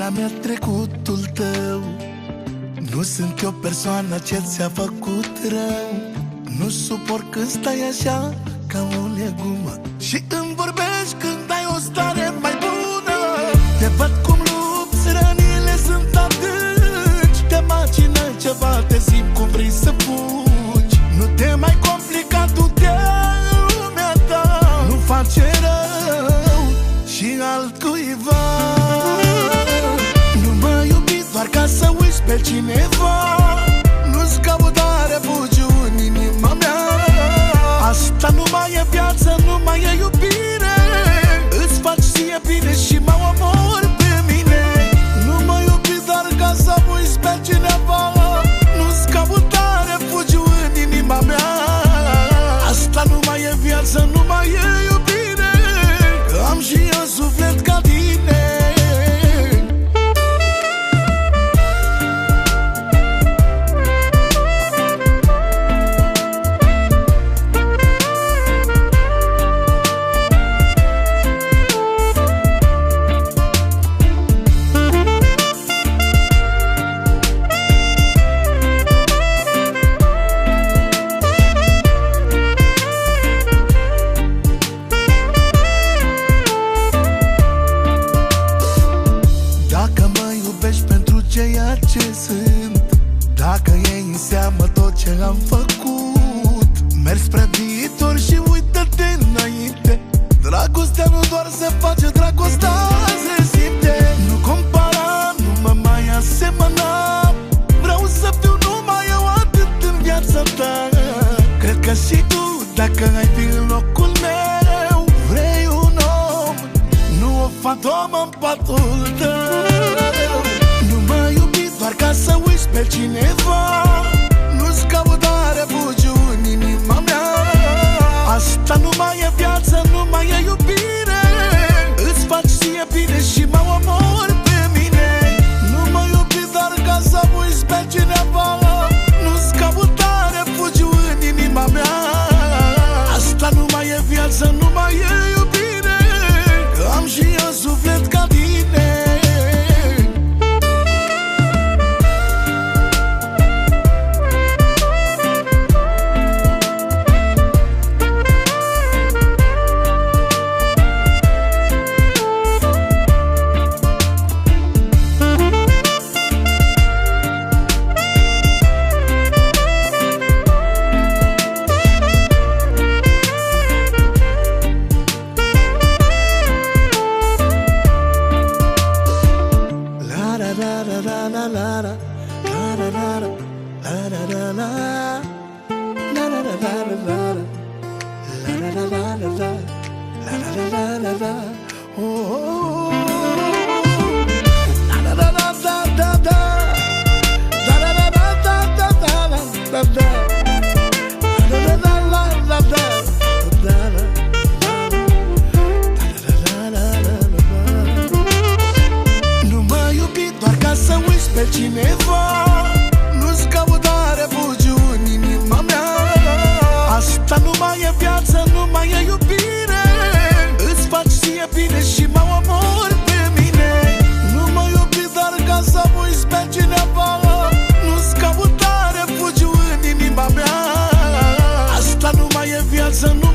viața mea trecutul tău. Nu sunt eu persoana ce ți-a făcut rău. Nu suport când stai așa ca o legumă și îmi vorbești când ai o stare mai bună. Te văd cum lupți, rănile sunt adânci. Te macină ceva, te simt cum vrei să fugi. Nu te mai complica, du-te în lumea ta. Nu face rău și altcuiva. Nu mă iubi doar ca să uiți pe cineva. Nu-ți cauta refugiu în inima mea. Asta nu mai e viață, nu mai e iubire. Îți faci ție bine și mă omori pe mine. Nu mă iubi doar ca să uiți pe cineva. Nu-ți cauta refugiu în inima mea. Asta nu mai e viață, nu mai e iubire. Că am și eu suflet ca tine. Ceea ce sunt, dacă iei în seamă tot ce am făcut, mergi spre viitor și uită-te înainte. Dragostea nu doar se face, dragostea se simte. Nu compara, nu mă mai asemăna. Vreau să fiu numai eu atât în viața ta. Cred că și tu, dacă ai fi în locul meu, vrei un om, nu o fantomă în patul tău. Doar ca să uiți pe cineva. Nu-ți cauta refugiu în inima mea. Asta nu mai e viață, nu mai e iubire. Îți faci ție bine și mă omori pe mine. Nu mă iubi doar ca să uiți pe cineva. Nu-ți cauta refugiu în inima mea. Asta nu mai e viață, nu mai e iubire. Că am și eu suflet ca tine. Nu mă iubi doar ca să uiți pe cineva. Nu-ți cauta refugiu în inima mea. Asta nu mai e viață, nu mai e iubire. Îți faci ție bine și mă omori pe mine. Nu mă iubi doar ca să uiți pe cineva. Nu-ți cauta refugiu în inima mea. Asta nu mai e viață, nu